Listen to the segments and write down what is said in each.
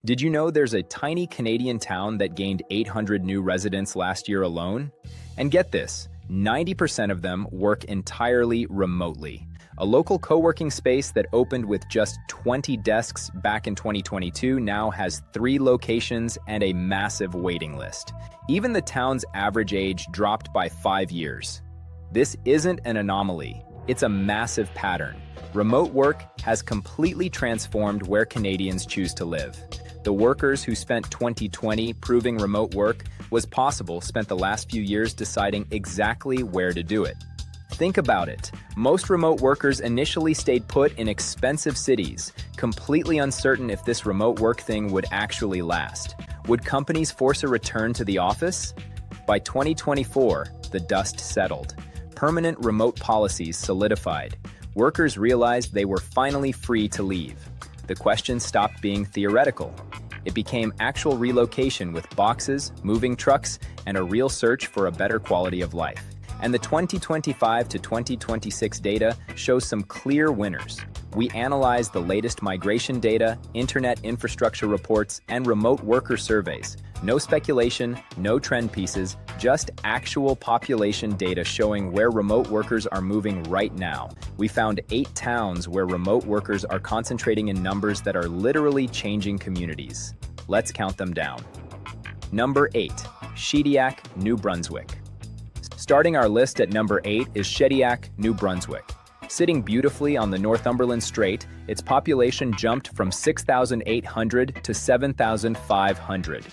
Did you know there's a tiny Canadian town that gained 800 new residents last year alone? And get this, 90% of them work entirely remotely. A local co-working space that opened with just 20 desks back in 2022 now has 3 locations and a massive waiting list. Even the town's average age dropped by 5 years. This isn't an anomaly, it's a massive pattern. Remote work has completely transformed where Canadians choose to live. The workers who spent 2020 proving remote work was possible spent the last few years deciding exactly where to do it. Think about it. Most remote workers initially stayed put in expensive cities, completely uncertain if this remote work thing would actually last. Would companies force a return to the office? By 2024, the dust settled. Permanent remote policies solidified. Workers realized they were finally free to leave. The question stopped being theoretical. It became actual relocation with boxes, moving trucks, and a real search for a better quality of life. And the 2025 to 2026 data shows some clear winners. We analyzed the latest migration data, internet infrastructure reports, and remote worker surveys. No speculation, no trend pieces, just actual population data showing where remote workers are moving right now. We found 8 towns where remote workers are concentrating in numbers that are literally changing communities. Let's count them down. Number 8, Shediac, New Brunswick. Starting our list at number 8 is Shediac, New Brunswick. Sitting beautifully on the Northumberland Strait, its population jumped from 6,800 to 7,500.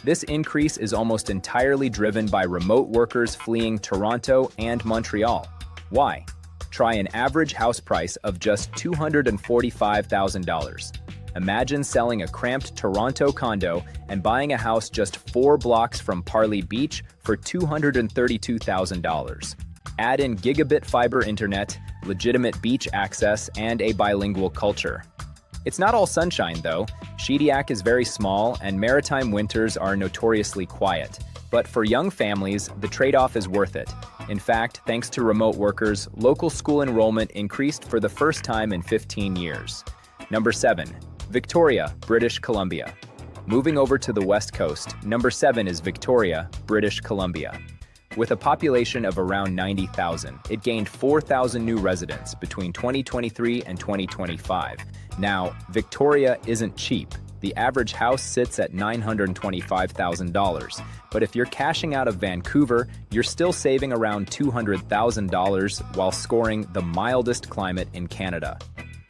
This increase is almost entirely driven by remote workers fleeing Toronto and Montreal. Why? Try an average house price of just $245,000. Imagine selling a cramped Toronto condo and buying a house just 4 blocks from Parley Beach for $232,000. Add in gigabit fiber internet, legitimate beach access, and a bilingual culture. It's not all sunshine, though. Shediac is very small, and maritime winters are notoriously quiet. But for young families, the trade-off is worth it. In fact, thanks to remote workers, local school enrollment increased for the first time in 15 years. Number 7, Victoria, British Columbia. Moving over to the West Coast, number 7 is Victoria, British Columbia. With a population of around 90,000, it gained 4,000 new residents between 2023 and 2025. Now, Victoria isn't cheap. The average house sits at $925,000. But if you're cashing out of Vancouver, you're still saving around $200,000 while scoring the mildest climate in Canada.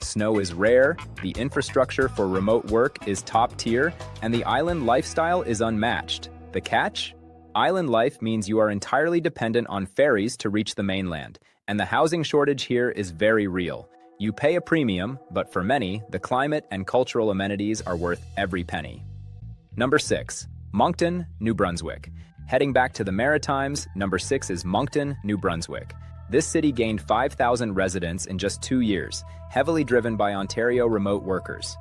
Snow is rare, the infrastructure for remote work is top tier, and the island lifestyle is unmatched. The catch? Island life means you are entirely dependent on ferries to reach the mainland, and the housing shortage here is very real. You pay a premium, but for many, the climate and cultural amenities are worth every penny. Number 6, Moncton, New Brunswick. Heading back to the Maritimes, number 6 is Moncton, New Brunswick. This city gained 5,000 residents in just 2 years, heavily driven by Ontario remote workers.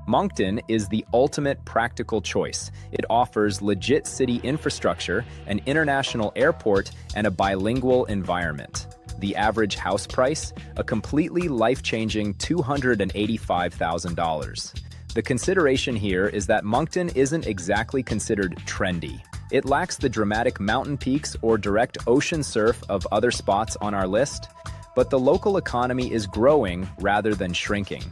Moncton is the ultimate practical choice. It offers legit city infrastructure, an international airport, and a bilingual environment. The average house price? A completely life-changing $285,000. The consideration here is that Moncton isn't exactly considered trendy. It lacks the dramatic mountain peaks or direct ocean surf of other spots on our list, but the local economy is growing rather than shrinking.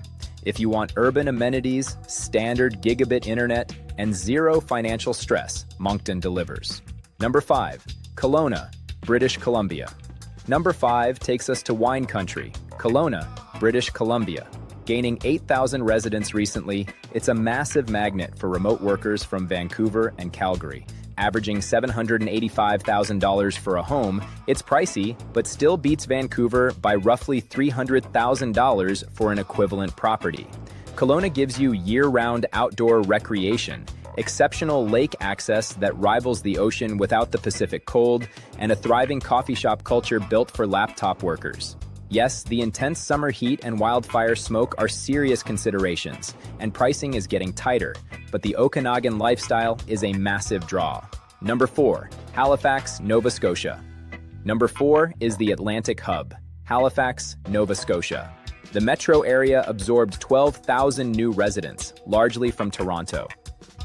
If you want urban amenities, standard gigabit internet, and zero financial stress, Moncton delivers. Number 5, Kelowna, British Columbia. Number 5 takes us to wine country, Kelowna, British Columbia. Gaining 8,000 residents recently, it's a massive magnet for remote workers from Vancouver and Calgary. Averaging $785,000 for a home, it's pricey, but still beats Vancouver by roughly $300,000 for an equivalent property. Kelowna gives you year-round outdoor recreation, exceptional lake access that rivals the ocean without the Pacific cold, and a thriving coffee shop culture built for laptop workers. Yes, the intense summer heat and wildfire smoke are serious considerations, and pricing is getting tighter, but the Okanagan lifestyle is a massive draw. Number 4, Halifax, Nova Scotia. Number 4 is the Atlantic Hub, Halifax, Nova Scotia. The metro area absorbed 12,000 new residents, largely from Toronto.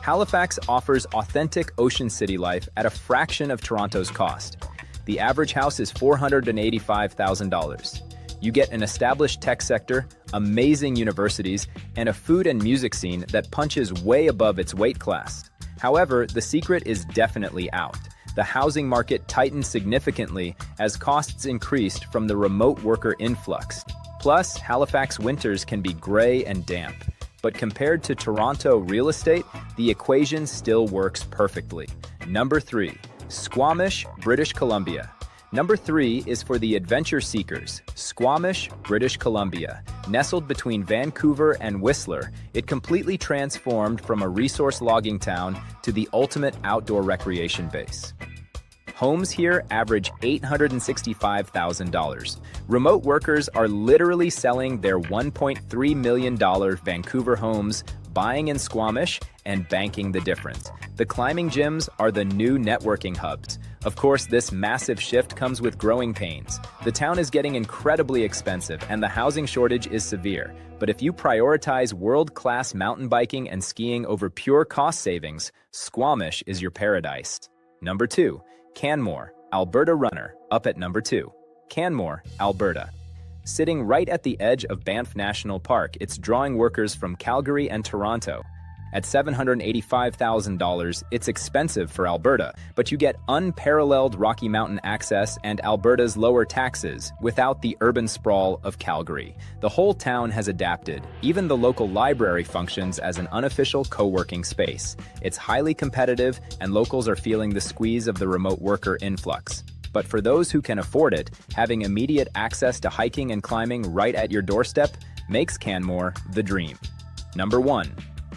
Halifax offers authentic Ocean City life at a fraction of Toronto's cost. The average house is $485,000. You get an established tech sector, amazing universities, and a food and music scene that punches way above its weight class. However, the secret is definitely out. The housing market tightened significantly as costs increased from the remote worker influx. Plus, Halifax winters can be gray and damp. But compared to Toronto real estate, the equation still works perfectly. Number 3. Squamish, British Columbia. Number 3 is for the adventure seekers. Squamish, British Columbia. Nestled between Vancouver and Whistler, it completely transformed from a resource logging town to the ultimate outdoor recreation base. Homes here average $865,000. Remote workers are literally selling their $1.3 million Vancouver homes, buying in Squamish, and banking the difference. The climbing gyms are the new networking hubs. Of course, this massive shift comes with growing pains. The town is getting incredibly expensive, and the housing shortage is severe. But if you prioritize world-class mountain biking and skiing over pure cost savings, Squamish is your paradise. Number 2. Canmore, Alberta runner, up at number 2. Canmore, Alberta. Sitting right at the edge of Banff National Park, it's drawing workers from Calgary and Toronto. At $785,000, it's expensive for Alberta, but you get unparalleled Rocky Mountain access and Alberta's lower taxes without the urban sprawl of Calgary. The whole town has adapted. Even the local library functions as an unofficial co-working space. It's highly competitive, and locals are feeling the squeeze of the remote worker influx. But for those who can afford it, having immediate access to hiking and climbing right at your doorstep makes Canmore the dream. Number 1.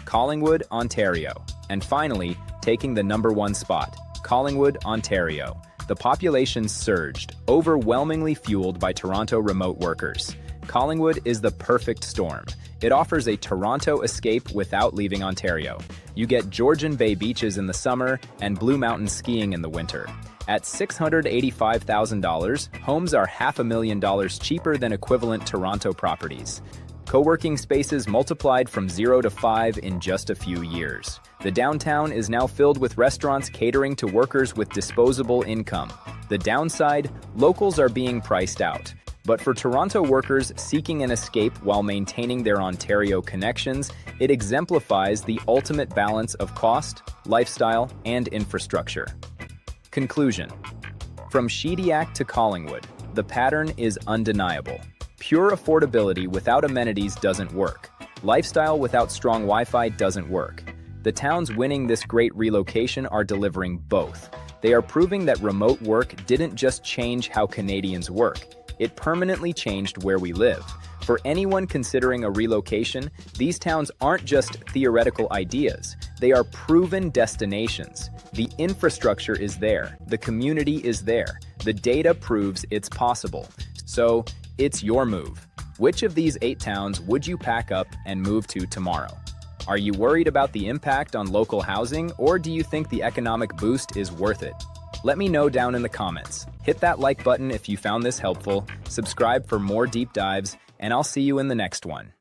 Collingwood, Ontario. And finally, taking the number 1 spot, Collingwood, Ontario. The population surged, overwhelmingly fueled by Toronto remote workers. Collingwood is the perfect storm. It offers a Toronto escape without leaving Ontario. You get Georgian Bay beaches in the summer and Blue Mountain skiing in the winter. At $685,000, homes are $500,000 cheaper than equivalent Toronto properties. Co-working spaces multiplied from 0 to 5 in just a few years. The downtown is now filled with restaurants catering to workers with disposable income. The downside, locals are being priced out. But for Toronto workers seeking an escape while maintaining their Ontario connections, it exemplifies the ultimate balance of cost, lifestyle, and infrastructure. Conclusion. From Shediac to Collingwood, the pattern is undeniable. Pure affordability without amenities doesn't work. Lifestyle without strong Wi-Fi doesn't work. The towns winning this great relocation are delivering both. They are proving that remote work didn't just change how Canadians work, it permanently changed where we live. For anyone considering a relocation, these towns aren't just theoretical ideas. They are proven destinations. The infrastructure is there. The community is there. The data proves it's possible. So, it's your move. Which of these 8 towns would you pack up and move to tomorrow? Are you worried about the impact on local housing, or do you think the economic boost is worth it? Let me know down in the comments. Hit that like button if you found this helpful, subscribe for more deep dives, and I'll see you in the next one.